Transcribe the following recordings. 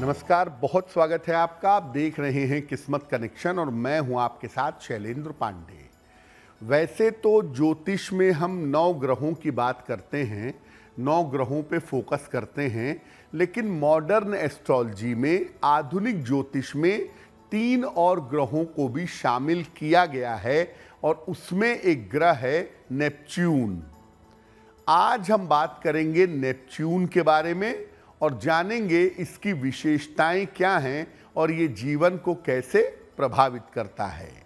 नमस्कार, बहुत स्वागत है आपका। आप देख रहे हैं किस्मत कनेक्शन और मैं हूं आपके साथ शैलेंद्र पांडे। वैसे तो ज्योतिष में हम 9 ग्रहों की बात करते हैं, 9 ग्रहों पे फोकस करते हैं, लेकिन मॉडर्न एस्ट्रोलॉजी में, आधुनिक ज्योतिष में 3 और ग्रहों को भी शामिल किया गया है और उसमें एक ग्रह है नेपच्यून। आज हम बात करेंगे नेपच्यून के बारे में और जानेंगे इसकी विशेषताएं क्या हैं और ये जीवन को कैसे प्रभावित करता है।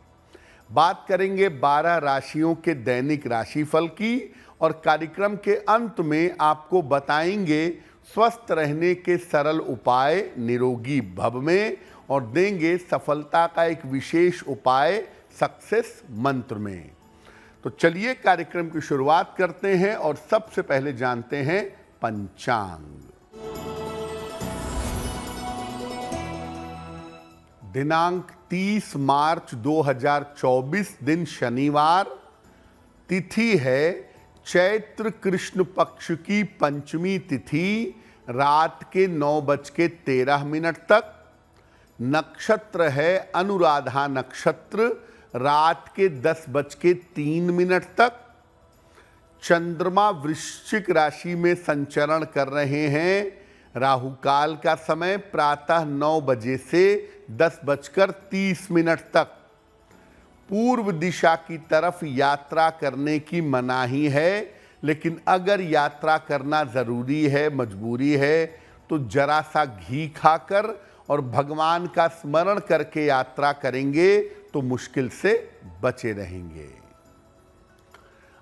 बात करेंगे 12 राशियों के दैनिक राशिफल की और कार्यक्रम के अंत में आपको बताएंगे स्वस्थ रहने के सरल उपाय निरोगी भव में और देंगे सफलता का एक विशेष उपाय सक्सेस मंत्र में। तो चलिए कार्यक्रम की शुरुआत करते हैं और सबसे पहले जानते हैं पंचांग। दिनांक 30 मार्च 2024 दिन शनिवार, तिथि है चैत्र कृष्ण पक्ष की पंचमी तिथि रात के 9:13 तक। नक्षत्र है अनुराधा नक्षत्र रात के 10:03 तक। चंद्रमा वृश्चिक राशि में संचरण कर रहे हैं। राहु काल का समय प्रातः 9 बजे से 10:30 तक। पूर्व दिशा की तरफ यात्रा करने की मनाही है, लेकिन अगर यात्रा करना ज़रूरी है, मजबूरी है, तो जरा सा घी खाकर और भगवान का स्मरण करके यात्रा करेंगे तो मुश्किल से बचे रहेंगे।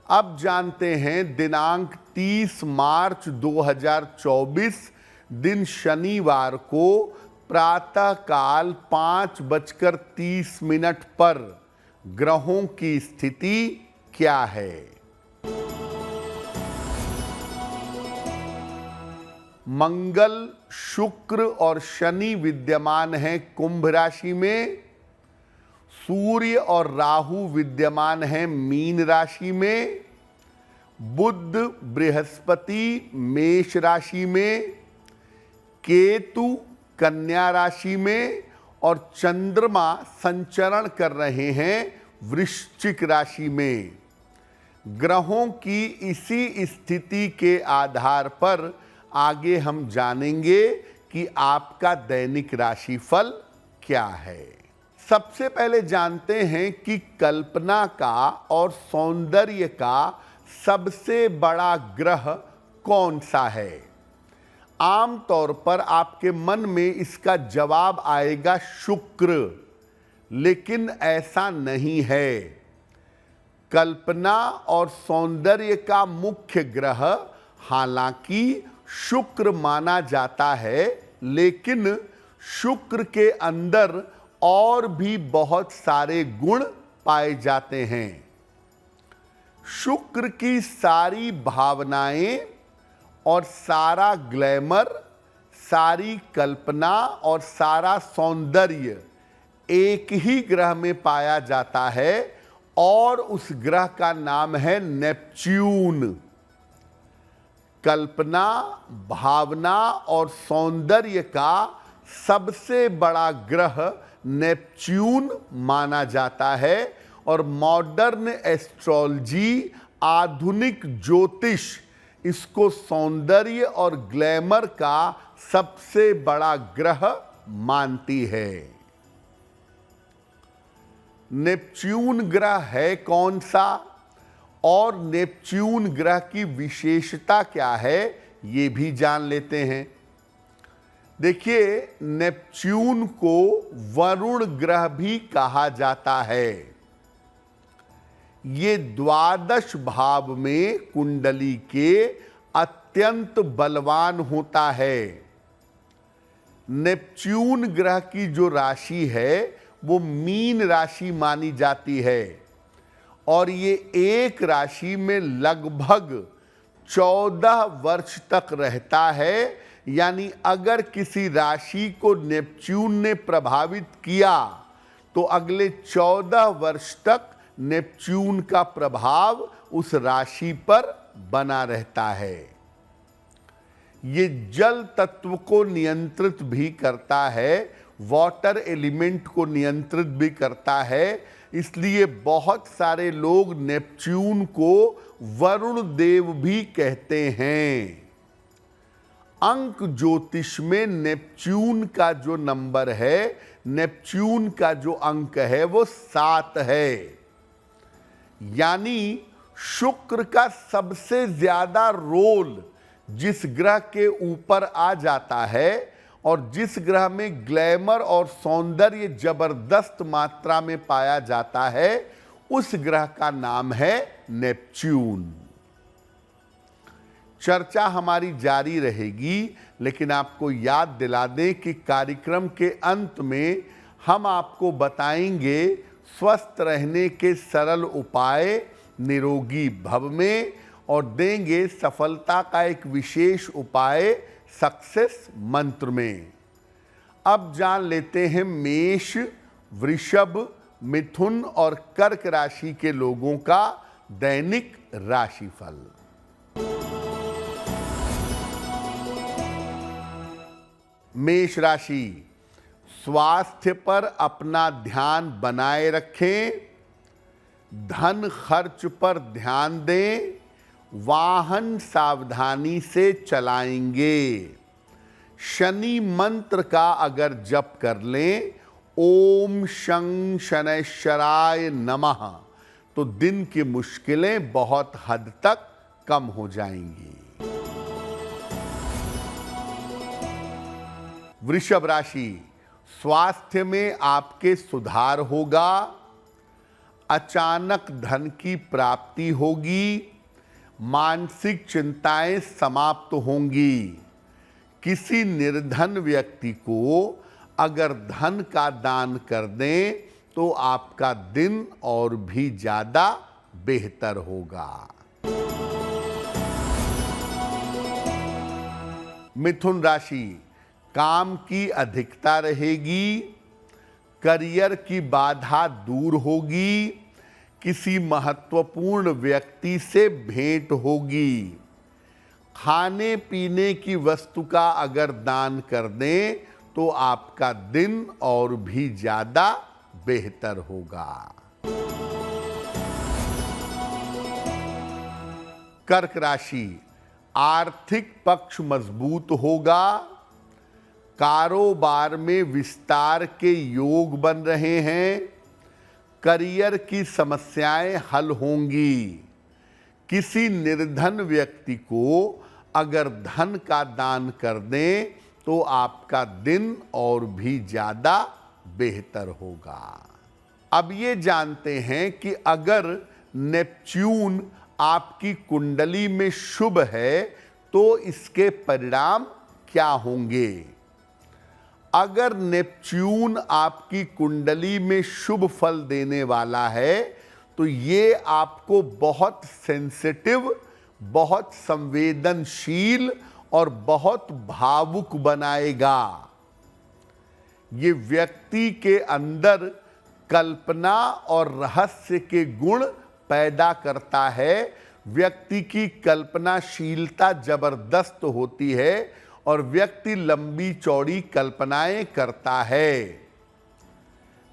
अब जानते हैं दिनांक 30 मार्च 2024 दिन शनिवार को प्रातः काल 5:30 पर ग्रहों की स्थिति क्या है। मंगल, शुक्र और शनि विद्यमान हैं कुंभ राशि में। सूर्य और राहु विद्यमान हैं मीन राशि में। बुध, बृहस्पति मेष राशि में। केतु कन्या राशि में और चंद्रमा संचरण कर रहे हैं वृश्चिक राशि में। ग्रहों की इसी स्थिति के आधार पर आगे हम जानेंगे कि आपका दैनिक राशिफल क्या है। सबसे पहले जानते हैं कि कल्पना का और सौंदर्य का सबसे बड़ा ग्रह कौन सा है। आम तौर पर आपके मन में इसका जवाब आएगा शुक्र, लेकिन ऐसा नहीं है। कल्पना और सौंदर्य का मुख्य ग्रह हालांकि शुक्र माना जाता है, लेकिन शुक्र के अंदर और भी बहुत सारे गुण पाए जाते हैं। शुक्र की सारी भावनाएं और सारा ग्लैमर, सारी कल्पना और सारा सौंदर्य एक ही ग्रह में पाया जाता है और उस ग्रह का नाम है नेपच्यून। कल्पना, भावना और सौंदर्य का सबसे बड़ा ग्रह नेपच्यून माना जाता है और मॉडर्न एस्ट्रोलॉजी, आधुनिक ज्योतिष इसको सौंदर्य और ग्लैमर का सबसे बड़ा ग्रह मानती है। नेपच्यून ग्रह है कौन सा और नेपच्यून ग्रह की विशेषता क्या है, ये भी जान लेते हैं। देखिए, नेपच्यून को वरुण ग्रह भी कहा जाता है। ये 12 भाव में कुंडली के अत्यंत बलवान होता है। नेपच्यून ग्रह की जो राशि है वो मीन राशि मानी जाती है और ये एक राशि में लगभग 14 वर्ष तक रहता है। यानी अगर किसी राशि को नेपच्यून ने प्रभावित किया तो अगले 14 वर्ष तक नेपच्यून का प्रभाव उस राशि पर बना रहता है। ये जल तत्व को नियंत्रित भी करता है, वाटर एलिमेंट को नियंत्रित भी करता है। इसलिए बहुत सारे लोग नेपच्यून को वरुण देव भी कहते हैं। अंक ज्योतिष में नेपच्यून का जो नंबर है, नेपच्यून का जो अंक है वो 7 है। यानी शुक्र का सबसे ज्यादा रोल जिस ग्रह के ऊपर आ जाता है और जिस ग्रह में ग्लैमर और सौंदर्य जबरदस्त मात्रा में पाया जाता है, उस ग्रह का नाम है नेपच्यून। चर्चा हमारी जारी रहेगी, लेकिन आपको याद दिला दें कि कार्यक्रम के अंत में हम आपको बताएंगे स्वस्थ रहने के सरल उपाय निरोगी भव में, और देंगे सफलता का एक विशेष उपाय सक्सेस मंत्र में। अब जान लेते हैं मेष, वृषभ, मिथुन और कर्क राशि के लोगों का दैनिक राशिफल। मेष राशि, स्वास्थ्य पर अपना ध्यान बनाए रखें, धन खर्च पर ध्यान दें, वाहन सावधानी से चलाएंगे। शनि मंत्र का अगर जप कर लें, ओम शं शनैश्चराय नमः, तो दिन की मुश्किलें बहुत हद तक कम हो जाएंगी। वृषभ राशि, स्वास्थ्य में आपके सुधार होगा, अचानक धन की प्राप्ति होगी, मानसिक चिंताएं समाप्त होंगी। किसी निर्धन व्यक्ति को अगर धन का दान कर दें तो आपका दिन और भी ज्यादा बेहतर होगा। मिथुन राशि, काम की अधिकता रहेगी, करियर की बाधा दूर होगी, किसी महत्वपूर्ण व्यक्ति से भेंट होगी। खाने पीने की वस्तु का अगर दान कर दें तो आपका दिन और भी ज्यादा बेहतर होगा। कर्क राशि, आर्थिक पक्ष मजबूत होगा, कारोबार में विस्तार के योग बन रहे हैं, करियर की समस्याएं हल होंगी। किसी निर्धन व्यक्ति को अगर धन का दान कर दें तो आपका दिन और भी ज्यादा बेहतर होगा। अब ये जानते हैं कि अगर नेपच्यून आपकी कुंडली में शुभ है तो इसके परिणाम क्या होंगे। अगर नेपच्यून आपकी कुंडली में शुभ फल देने वाला है तो ये आपको बहुत सेंसिटिव, बहुत संवेदनशील और बहुत भावुक बनाएगा। ये व्यक्ति के अंदर कल्पना और रहस्य के गुण पैदा करता है। व्यक्ति की कल्पनाशीलता जबरदस्त होती है और व्यक्ति लंबी चौड़ी कल्पनाएं करता है।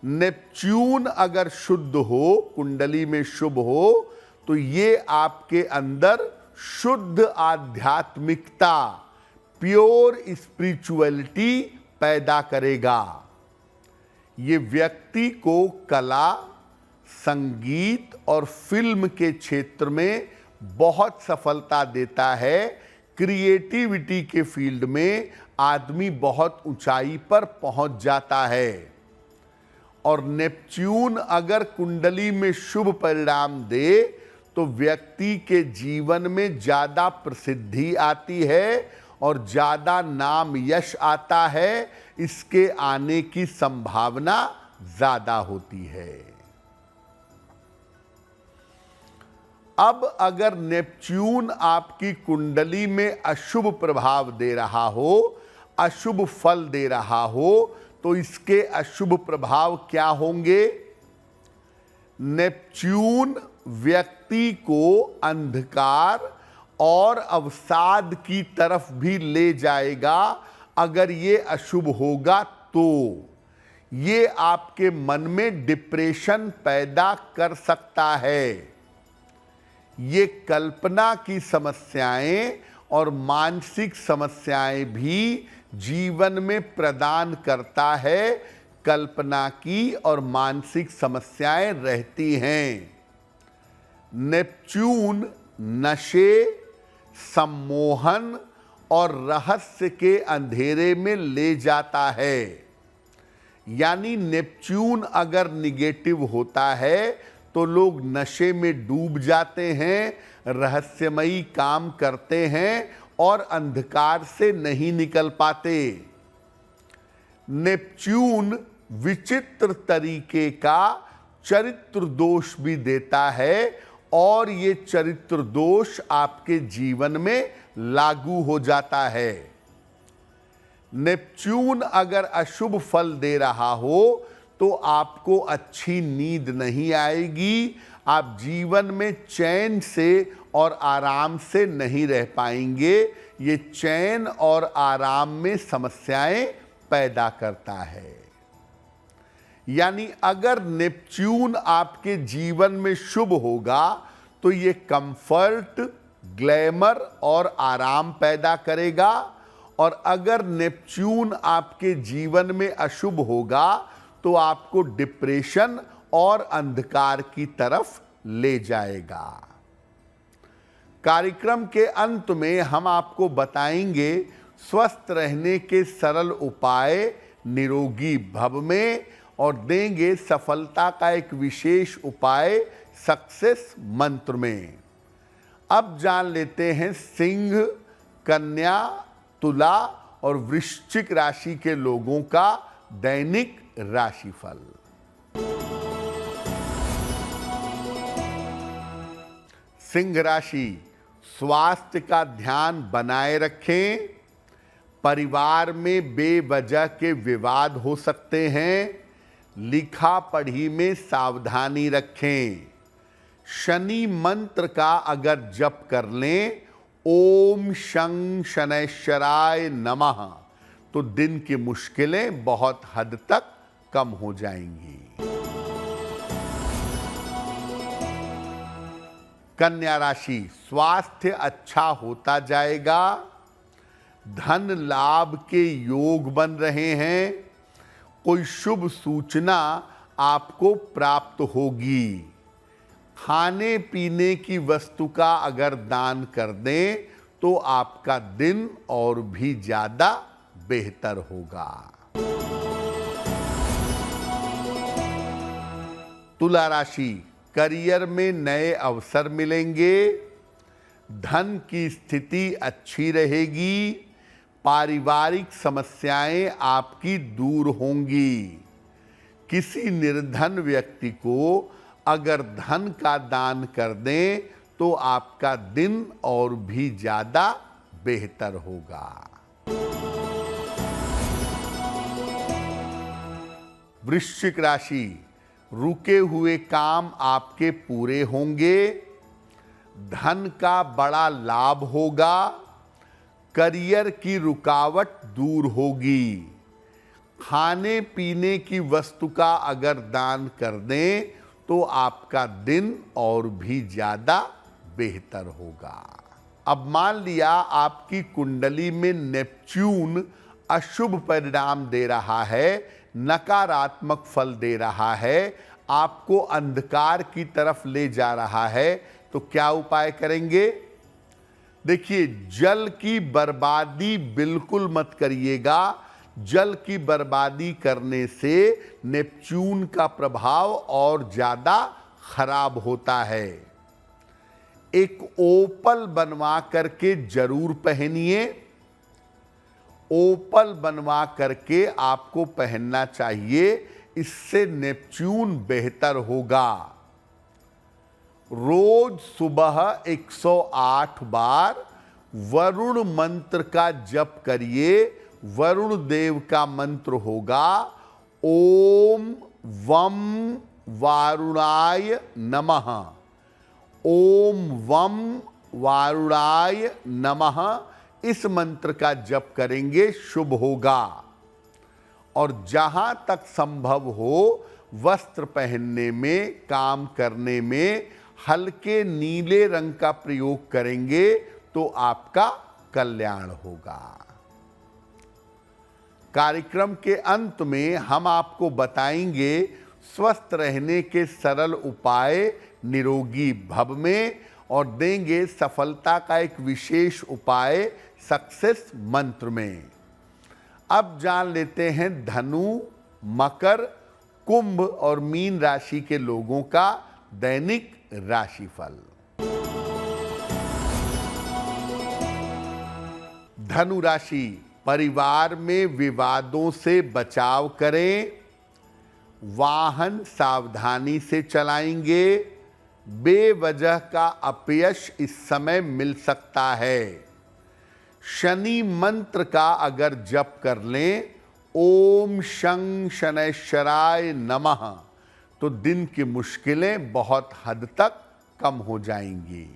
नेपच्यून अगर शुद्ध हो, कुंडली में शुभ हो, तो ये आपके अंदर शुद्ध आध्यात्मिकता, प्योर स्पिरिचुअलिटी पैदा करेगा। ये व्यक्ति को कला, संगीत और फिल्म के क्षेत्र में बहुत सफलता देता है। क्रिएटिविटी के फील्ड में आदमी बहुत ऊंचाई पर पहुंच जाता है। और नेपच्यून अगर कुंडली में शुभ परिणाम दे तो व्यक्ति के जीवन में ज्यादा प्रसिद्धि आती है और ज्यादा नाम यश आता है। इसके आने की संभावना ज्यादा होती है। अब अगर नेपच्यून आपकी कुंडली में अशुभ प्रभाव दे रहा हो, अशुभ फल दे रहा हो, तो इसके अशुभ प्रभाव क्या होंगे। नेपच्यून व्यक्ति को अंधकार और अवसाद की तरफ भी ले जाएगा। अगर ये अशुभ होगा तो ये आपके मन में डिप्रेशन पैदा कर सकता है। ये कल्पना की समस्याएं और मानसिक समस्याएं भी जीवन में प्रदान करता है। कल्पना की और मानसिक समस्याएं रहती हैं। नेपच्यून नशे, सम्मोहन और रहस्य के अंधेरे में ले जाता है। यानी नेपच्यून अगर निगेटिव होता है तो लोग नशे में डूब जाते हैं, रहस्यमयी काम करते हैं और अंधकार से नहीं निकल पाते। नेपच्यून विचित्र तरीके का चरित्र दोष भी देता है और ये चरित्र दोष आपके जीवन में लागू हो जाता है। नेपच्यून अगर अशुभ फल दे रहा हो तो आपको अच्छी नींद नहीं आएगी, आप जीवन में चैन से और आराम से नहीं रह पाएंगे। ये चैन और आराम में समस्याएं पैदा करता है। यानी अगर नेपच्यून आपके जीवन में शुभ होगा तो ये कंफर्ट, ग्लैमर और आराम पैदा करेगा, और अगर नेपच्यून आपके जीवन में अशुभ होगा तो आपको डिप्रेशन और अंधकार की तरफ ले जाएगा। कार्यक्रम के अंत में हम आपको बताएंगे स्वस्थ रहने के सरल उपाय निरोगी भव में, और देंगे सफलता का एक विशेष उपाय सक्सेस मंत्र में। अब जान लेते हैं सिंह, कन्या, तुला और वृश्चिक राशि के लोगों का दैनिक राशिफल। सिंह राशि, स्वास्थ्य का ध्यान बनाए रखें। परिवार में बेवजह के विवाद हो सकते हैं। लिखा पढ़ी में सावधानी रखें। शनि मंत्र का अगर जप कर लें, ओम शं शनैश्चराय नमः, तो दिन की मुश्किलें बहुत हद तक कम हो जाएंगी। कन्या राशि, स्वास्थ्य अच्छा होता जाएगा। धन लाभ के योग बन रहे हैं। कोई शुभ सूचना आपको प्राप्त होगी। खाने पीने की वस्तु का अगर दान कर दें तो आपका दिन और भी ज्यादा बेहतर होगा। तुला राशि, करियर में नए अवसर मिलेंगे। धन की स्थिति अच्छी रहेगी। पारिवारिक समस्याएं आपकी दूर होंगी। किसी निर्धन व्यक्ति को अगर धन का दान कर दें तो आपका दिन और भी ज्यादा बेहतर होगा। वृश्चिक राशि, रुके हुए काम आपके पूरे होंगे। धन का बड़ा लाभ होगा। करियर की रुकावट दूर होगी। खाने पीने की वस्तु का अगर दान कर दें तो आपका दिन और भी ज्यादा बेहतर होगा। अब मान लिया आपकी कुंडली में नेपच्यून अशुभ परिणाम दे रहा है, नकारात्मक फल दे रहा है, आपको अंधकार की तरफ ले जा रहा है, तो क्या उपाय करेंगे? देखिए, जल की बर्बादी बिल्कुल मत करिएगा। जल की बर्बादी करने से नेपच्यून का प्रभाव और ज्यादा खराब होता है। एक ओपल बनवा करके जरूर पहनिए। ओपल बनवा करके आपको पहनना चाहिए, इससे नेपच्यून बेहतर होगा। रोज सुबह 108 बार वरुण मंत्र का जप करिए। वरुण देव का मंत्र होगा ओम वम वारुणाय नमः। ओम वम वारुणाय नमः इस मंत्र का जप करेंगे, शुभ होगा। और जहां तक संभव हो वस्त्र पहनने में, काम करने में हल्के नीले रंग का प्रयोग करेंगे तो आपका कल्याण होगा। कार्यक्रम के अंत में हम आपको बताएंगे स्वस्थ रहने के सरल उपाय निरोगी भव में, और देंगे सफलता का एक विशेष उपाय सक्सेस मंत्र में। अब जान लेते हैं धनु, मकर, कुंभ और मीन राशि के लोगों का दैनिक राशिफल। धनु राशि, परिवार में विवादों से बचाव करें, वाहन सावधानी से चलाएंगे, बेवजह का अपयश इस समय मिल सकता है। शनि मंत्र का अगर जप कर लें, ओम शं शनैश्चराय नमः, तो दिन की मुश्किलें बहुत हद तक कम हो जाएंगी।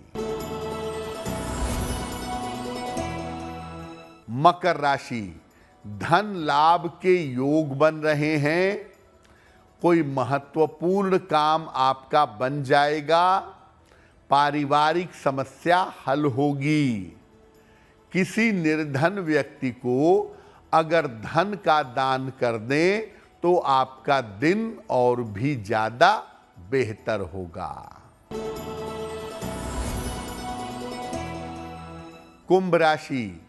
मकर राशि, धन लाभ के योग बन रहे हैं, कोई महत्वपूर्ण काम आपका बन जाएगा, पारिवारिक समस्या हल होगी। किसी निर्धन व्यक्ति को अगर धन का दान कर दें तो आपका दिन और भी ज्यादा बेहतर होगा। कुंभ राशि,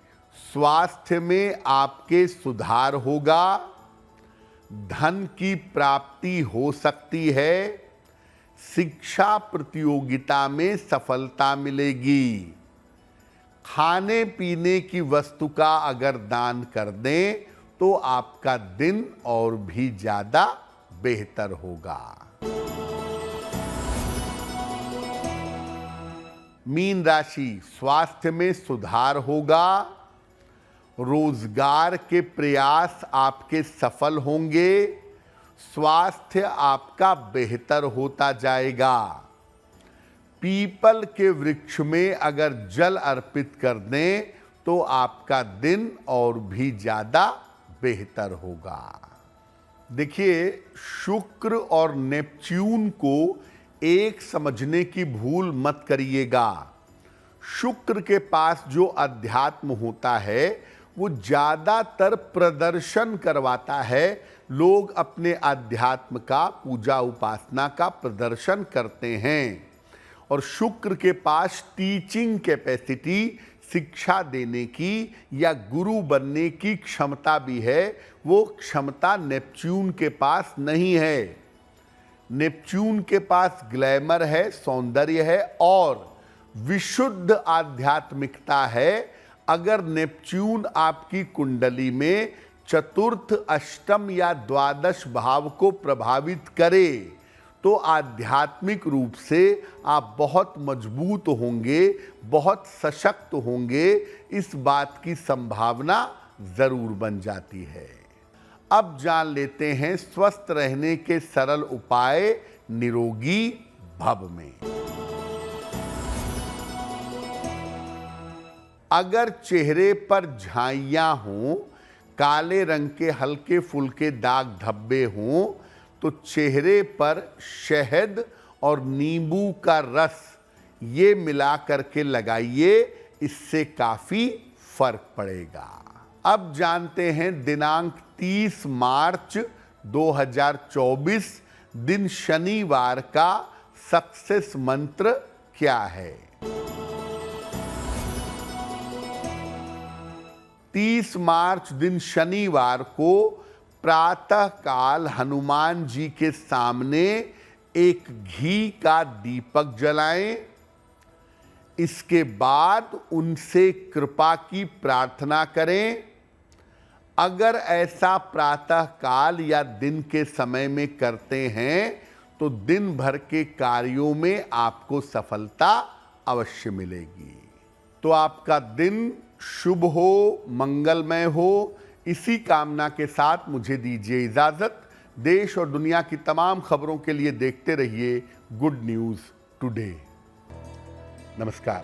स्वास्थ्य में आपके सुधार होगा, धन की प्राप्ति हो सकती है, शिक्षा प्रतियोगिता में सफलता मिलेगी। खाने पीने की वस्तु का अगर दान कर दें तो आपका दिन और भी ज्यादा बेहतर होगा। मीन राशि, स्वास्थ्य में सुधार होगा, रोजगार के प्रयास आपके सफल होंगे, स्वास्थ्य आपका बेहतर होता जाएगा। पीपल के वृक्ष में अगर जल अर्पित कर दें तो आपका दिन और भी ज्यादा बेहतर होगा। देखिए, शुक्र और नेपच्यून को एक समझने की भूल मत करिएगा। शुक्र के पास जो अध्यात्म होता है वो ज्यादातर प्रदर्शन करवाता है। लोग अपने अध्यात्म का, पूजा उपासना का प्रदर्शन करते हैं। और शुक्र के पास टीचिंग कैपेसिटी, शिक्षा देने की या गुरु बनने की क्षमता भी है। वो क्षमता नेपच्यून के पास नहीं है। नेपच्यून के पास ग्लैमर है, सौंदर्य है और विशुद्ध आध्यात्मिकता है। अगर नेपच्यून आपकी कुंडली में चतुर्थ, अष्टम या द्वादश भाव को प्रभावित करे तो आध्यात्मिक रूप से आप बहुत मजबूत होंगे, बहुत सशक्त होंगे। इस बात की संभावना जरूर बन जाती है। अब जान लेते हैं स्वस्थ रहने के सरल उपाय निरोगी भव में। अगर चेहरे पर झाइयां हों, काले रंग के हल्के फुल्के दाग धब्बे हों, तो चेहरे पर शहद और नींबू का रस ये मिला करके लगाइए, इससे काफी फर्क पड़ेगा। अब जानते हैं दिनांक 30 मार्च 2024 दिन शनिवार का सक्सेस मंत्र क्या है। 30 मार्च दिन शनिवार को प्रातः काल हनुमान जी के सामने एक घी का दीपक जलाएं। इसके बाद उनसे कृपा की प्रार्थना करें। अगर ऐसा प्रातः काल या दिन के समय में करते हैं तो दिन भर के कार्यों में आपको सफलता अवश्य मिलेगी। तो आपका दिन शुभ हो, मंगलमय हो, इसी कामना के साथ मुझे दीजिए इजाजत। देश और दुनिया की तमाम खबरों के लिए देखते रहिए गुड न्यूज़ टुडे। नमस्कार।